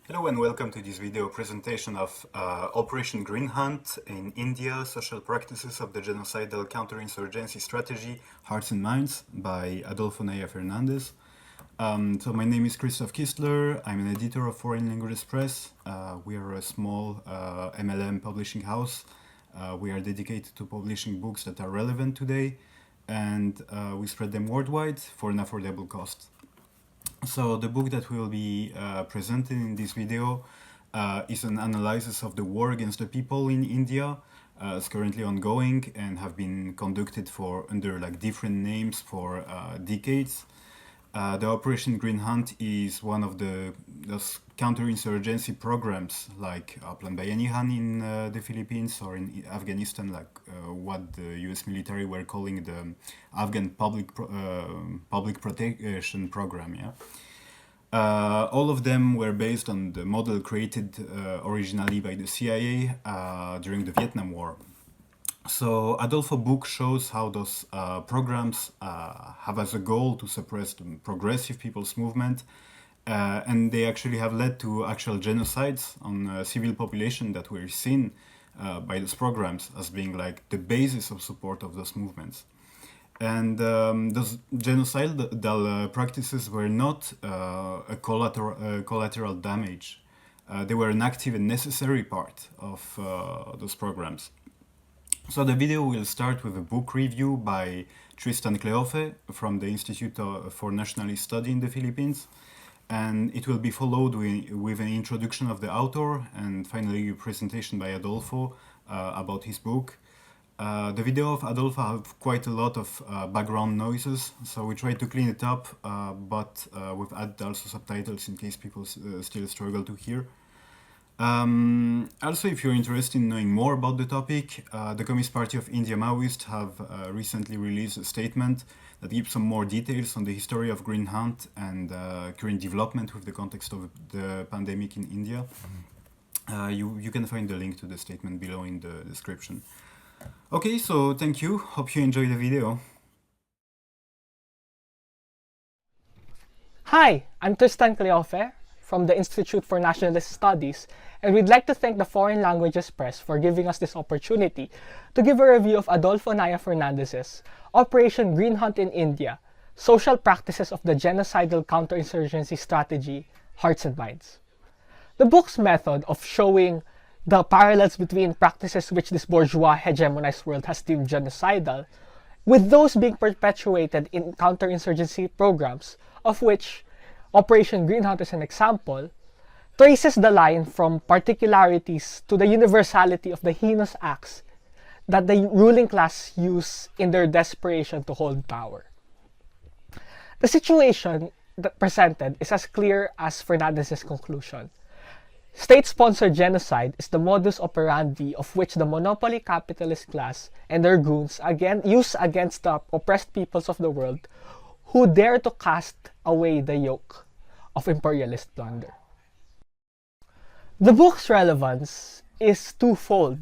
Hello and welcome to this video presentation of Operation Green Hunt in India, Social Practices of the Genocidal Counterinsurgency Strategy, Hearts and Minds by Adolfo Naya Fernandez. So my name is Christophe Kistler. I'm an editor of Foreign Languages Press. We are a small MLM publishing house. We are dedicated to publishing books that are relevant today, and we spread them worldwide for an affordable cost. So the book that we will be presenting in this video is an analysis of the war against the people in India. It's currently ongoing and have been conducted under different names for decades. The Operation Green Hunt is one of those counterinsurgency programs like Plan Bayanihan in the Philippines or in Afghanistan, what the US military were calling the Afghan public protection program. All of them were based on the model created originally by the CIA during the Vietnam War. So Adolfo book shows how those programs have as a goal to suppress the progressive people's movement, and they actually have led to actual genocides on civil population that were seen by those programs as being the basis of support of those movements. And those genocidal practices were not a collateral damage. They were an active and necessary part of those programs. So the video will start with a book review by Tristan Cleofe from the Institute for Nationalist Study in the Philippines, and it will be followed with an introduction of the author and finally a presentation by Adolfo about his book. The video of Adolfo have quite a lot of background noises, so we try to clean it up, but we've added also subtitles in case people still struggle to hear. Also, if you're interested in knowing more about the topic, the Communist Party of India Maoists have recently released a statement that gives some more details on the history of Green Hunt and current development with the context of the pandemic in India. You can find the link to the statement below in the description. Okay, so thank you. Hope you enjoy the video. Hi, I'm Tristan Cleofe from the Institute for Nationalist Studies, and we'd like to thank the Foreign Languages Press for giving us this opportunity to give a review of Adolfo Naya Fernandez's Operation Green Hunt in India, Social Practices of the Genocidal Counterinsurgency Strategy, Hearts and Minds. The book's method of showing the parallels between practices which this bourgeois hegemonized world has deemed genocidal with those being perpetuated in counterinsurgency programs, of which Operation Green Hunt is an example, traces the line from particularities to the universality of the heinous acts that the ruling class use in their desperation to hold power. The situation that presented is as clear as Fernandez's conclusion. State-sponsored genocide is the modus operandi of which the monopoly capitalist class and their goons use against the oppressed peoples of the world who dare to cast away the yoke of imperialist plunder. The book's relevance is twofold.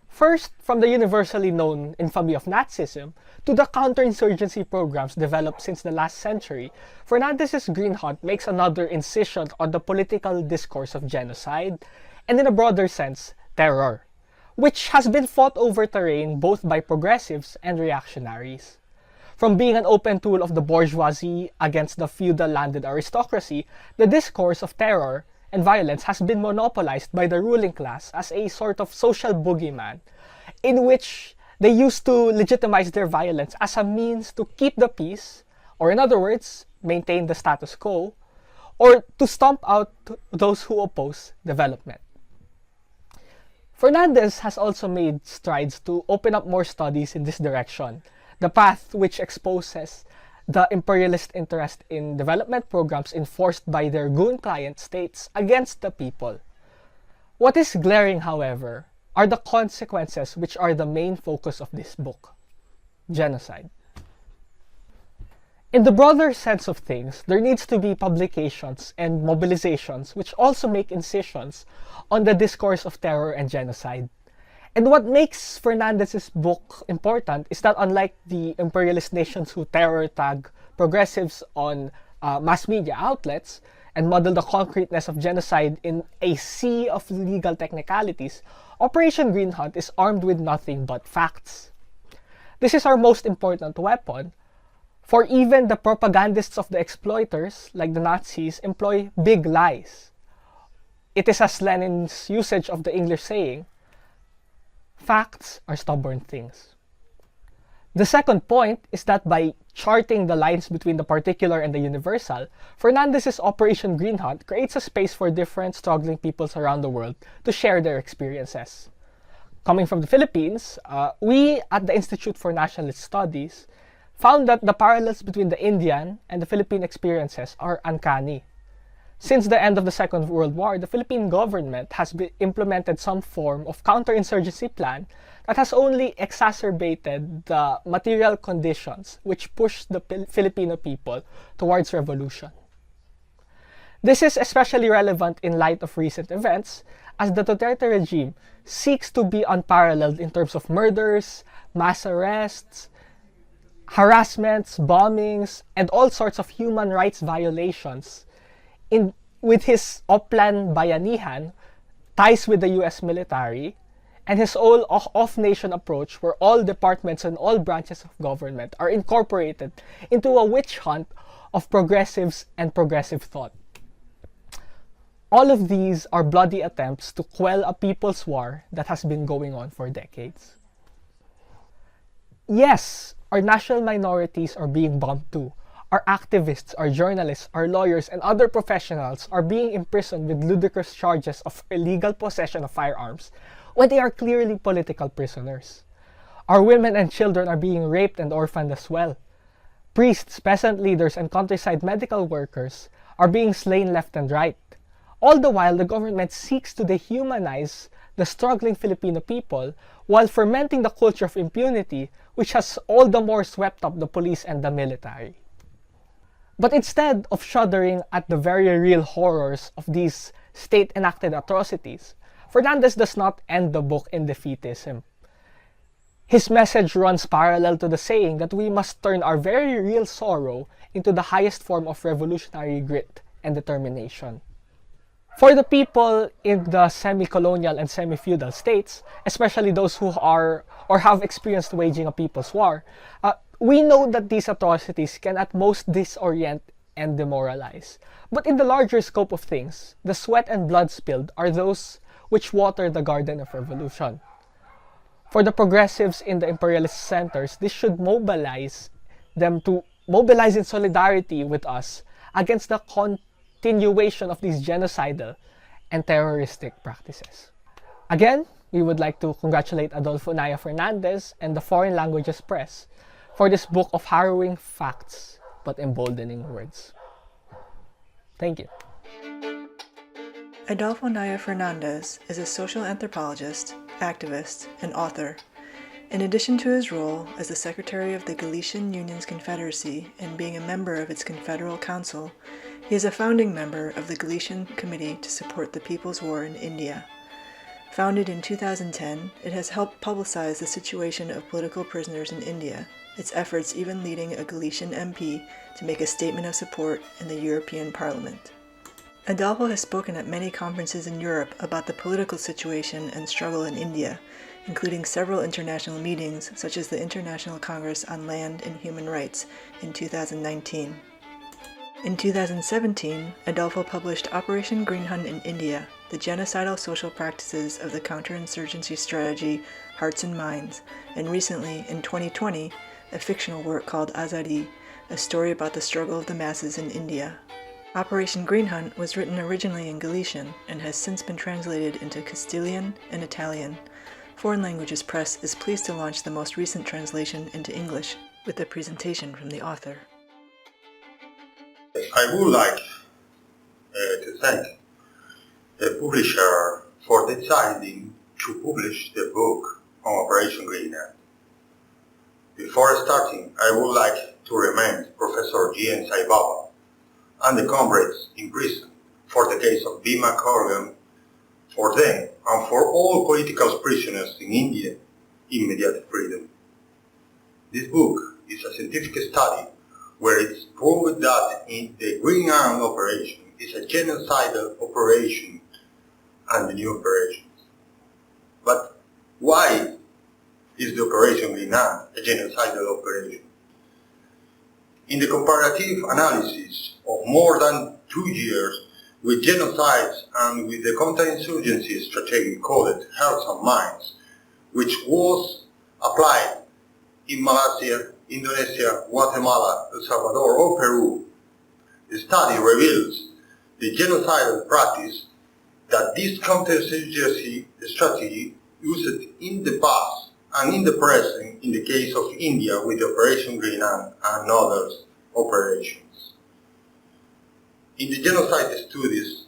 First, from the universally known infamy of Nazism to the counterinsurgency programs developed since the last century, Fernandez's Green Hunt makes another incision on the political discourse of genocide, and in a broader sense, terror, which has been fought over terrain both by progressives and reactionaries. From being an open tool of the bourgeoisie against the feudal landed aristocracy, the discourse of terror and violence has been monopolized by the ruling class as a sort of social boogeyman, in which they used to legitimize their violence as a means to keep the peace, or in other words, maintain the status quo, or to stomp out those who oppose development. Fernandez has also made strides to open up more studies in this direction, the path which exposes the imperialist interest in development programs enforced by their goon client states against the people. What is glaring, however, are the consequences which are the main focus of this book: genocide. In the broader sense of things, there needs to be publications and mobilizations which also make incisions on the discourse of terror and genocide. And what makes Fernandez's book important is that unlike the imperialist nations who terror tag progressives on mass media outlets, and muddle the concreteness of genocide in a sea of legal technicalities, Operation Green Hunt is armed with nothing but facts. This is our most important weapon, for even the propagandists of the exploiters, like the Nazis, employ big lies. It is as Lenin's usage of the English saying, facts are stubborn things. The second point is that by charting the lines between the particular and the universal, Fernandez's Operation Green Hunt creates a space for different struggling peoples around the world to share their experiences. Coming from the Philippines, we at the Institute for Nationalist Studies found that the parallels between the Indian and the Philippine experiences are uncanny. Since the end of the Second World War, the Philippine government has implemented some form of counterinsurgency plan that has only exacerbated the material conditions which pushed the Filipino people towards revolution. This is especially relevant in light of recent events, as the Duterte regime seeks to be unparalleled in terms of murders, mass arrests, harassments, bombings, and all sorts of human rights violations with his Oplan Bayanihan, ties with the US military, and his whole off-nation approach where all departments and all branches of government are incorporated into a witch hunt of progressives and progressive thought. All of these are bloody attempts to quell a people's war that has been going on for decades. Yes, our national minorities are being bombed too. Our activists, our journalists, our lawyers, and other professionals are being imprisoned with ludicrous charges of illegal possession of firearms when they are clearly political prisoners. Our women and children are being raped and orphaned as well. Priests, peasant leaders, and countryside medical workers are being slain left and right. All the while, the government seeks to dehumanize the struggling Filipino people while fermenting the culture of impunity, which has all the more swept up the police and the military. But instead of shuddering at the very real horrors of these state-enacted atrocities, Fernandez does not end the book in defeatism. His message runs parallel to the saying that we must turn our very real sorrow into the highest form of revolutionary grit and determination. For the people in the semi-colonial and semi-feudal states, especially those who are or have experienced waging a people's war, we know that these atrocities can at most disorient and demoralize. But in the larger scope of things, the sweat and blood spilled are those which water the garden of revolution. For the progressives in the imperialist centers, this should mobilize them to mobilize in solidarity with us against the continuation of these genocidal and terroristic practices. Again, we would like to congratulate Adolfo Naya Fernandez and the Foreign Languages Press for this book of harrowing facts but emboldening words. Thank you. Adolfo Naya Fernandez is a social anthropologist, activist, and author. In addition to his role as the secretary of the Galician Unions Confederacy and being a member of its Confederal Council, he is a founding member of the Galician Committee to Support the People's War in India. Founded in 2010, it has helped publicize the situation of political prisoners in India, its efforts even leading a Galician MP to make a statement of support in the European Parliament. Adolfo has spoken at many conferences in Europe about the political situation and struggle in India, including several international meetings such as the International Congress on Land and Human Rights in 2019. In 2017, Adolfo published Operation Green Hunt in India, the genocidal social practices of the counterinsurgency strategy Hearts and Minds, and recently, in 2020, a fictional work called Azadi, a story about the struggle of the masses in India. Operation Green Hunt was written originally in Galician and has since been translated into Castilian and Italian. Foreign Languages Press is pleased to launch the most recent translation into English with a presentation from the author. I would like to thank the publisher for deciding to publish the book on Operation Green Hunt. Before starting, I would like to remind Professor G.N. Sai Baba and the comrades in prison for the case of Bhima Korean, for them and for all political prisoners in India, immediate freedom. This book is a scientific study where it's proved that the Green Hunt operation is a genocidal operation and the new operations. But why is the Operation Green Hand a genocidal operation? In the comparative analysis of more than 2 years with genocides and with the counterinsurgency strategy called Hearts and Minds, which was applied in Malaysia, Indonesia, Guatemala, El Salvador or Peru, the study reveals the genocidal practice that this counterinsurgency strategy used in the past and in the present in the case of India with Operation Green Hand and other operations. In the genocide studies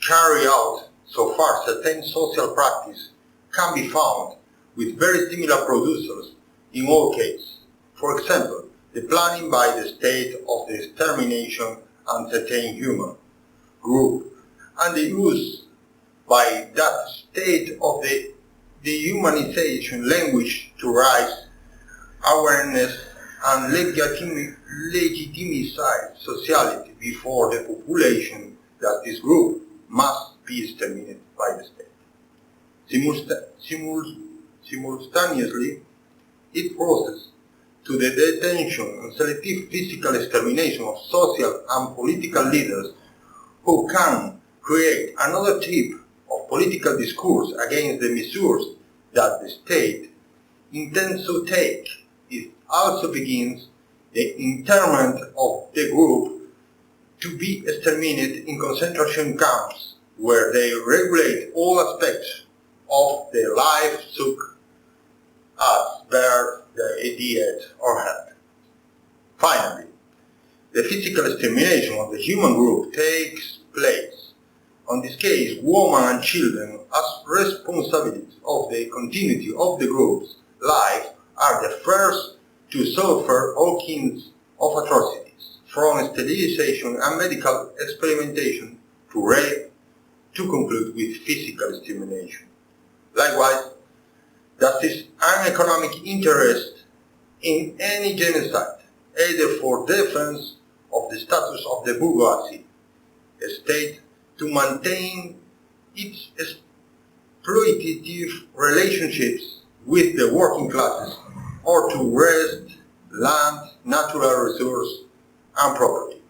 carried out so far, certain social practice can be found with very similar producers in all cases. For example, the planning by the state of the extermination and certain human group and the use by that state of the dehumanization language to raise awareness and legitimize sociality before the population that this group must be exterminated by the state. Simultaneously, it processes to the detention and selective physical extermination of social and political leaders who can create another type of political discourse against the measures that the state intends to take. It also begins the internment of the group to be exterminated in concentration camps where they regulate all aspects of their life such as birth, their diet or health. Finally, the physical extermination of the human group takes place. In this case, women and children, as responsibilities of the continuity of the group's life, are the first to suffer all kinds of atrocities, from sterilization and medical experimentation to rape, to conclude with physical extermination. Likewise, there is an economic interest in any genocide, either for defense of the status of the bourgeoisie, a state to maintain its exploitative relationships with the working classes, or to wrest land, natural resource, and property.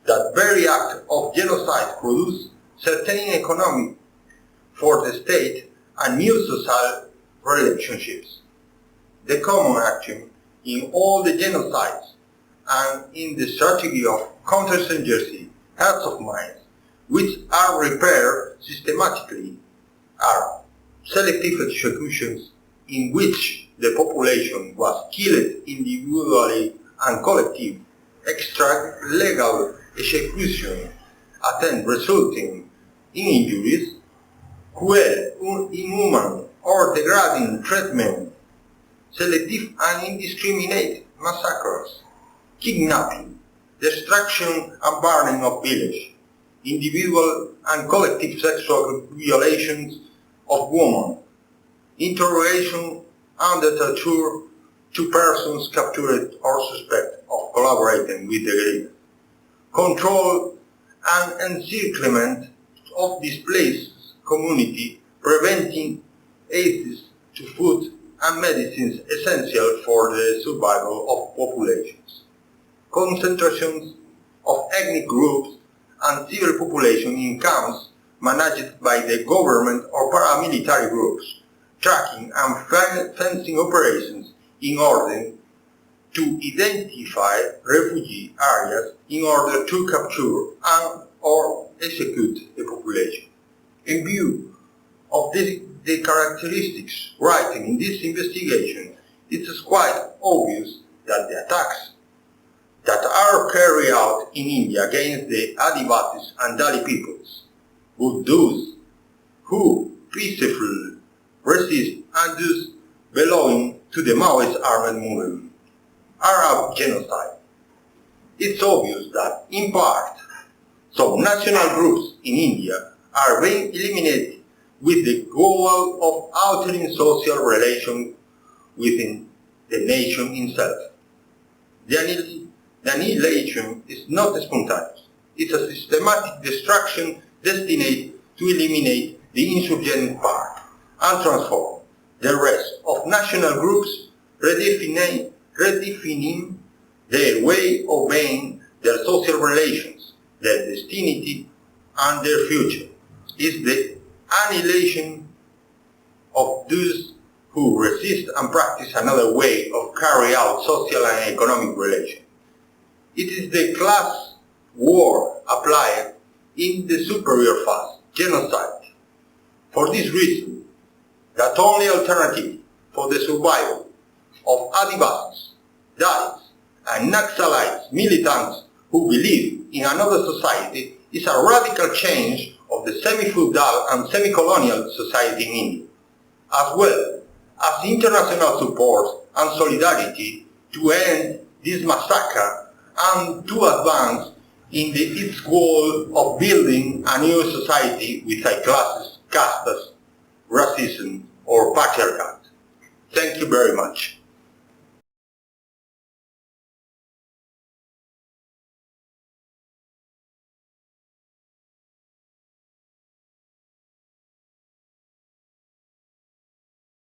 That very act of genocide produces certain economic for the state and new social relationships. The common action in all the genocides and in the strategy of counterinsurgency, hearts of minds, which are repaired systematically, are selective executions in which the population was killed individually and collective, extra-legal execution, attempt resulting in injuries, cruel, inhuman, or degrading treatment, selective and indiscriminate massacres, kidnapping, destruction and burning of villages, individual and collective sexual violations of women, interrogation and torture to persons captured or suspected of collaborating with the guerrilla, control and encirclement of displaced community, preventing access to food and medicines essential for the survival of populations, concentrations of ethnic groups and civil population in camps managed by the government or paramilitary groups, tracking and fencing operations in order to identify refugee areas in order to capture and or execute the population. In view of the characteristics written in this investigation, it is quite obvious that the attacks that are carried out in India against the Adivasis and Dalit peoples, but those who peacefully resist and those belonging to the Maoist armed movement, are a genocide. It's obvious that, in part, some national groups in India are being eliminated with the goal of altering social relations within the nation itself. The annihilation is not spontaneous. is a systematic destruction destined to eliminate the insurgent part and transform the rest of national groups, redefining their way of being, their social relations, their destiny, and their future. Is the annihilation of those who resist and practice another way of carrying out social and economic relations. It is the class war applied in the superior fast, genocide. For this reason, that only alternative for the survival of Adivasis, Dalits, and Naxalites militants who believe in another society is a radical change of the semi-feudal and semi-colonial society in India, as well as international support and solidarity to end this massacre and to advance in its goal of building a new society without classes, castes, racism, or patriarchat. Thank you very much.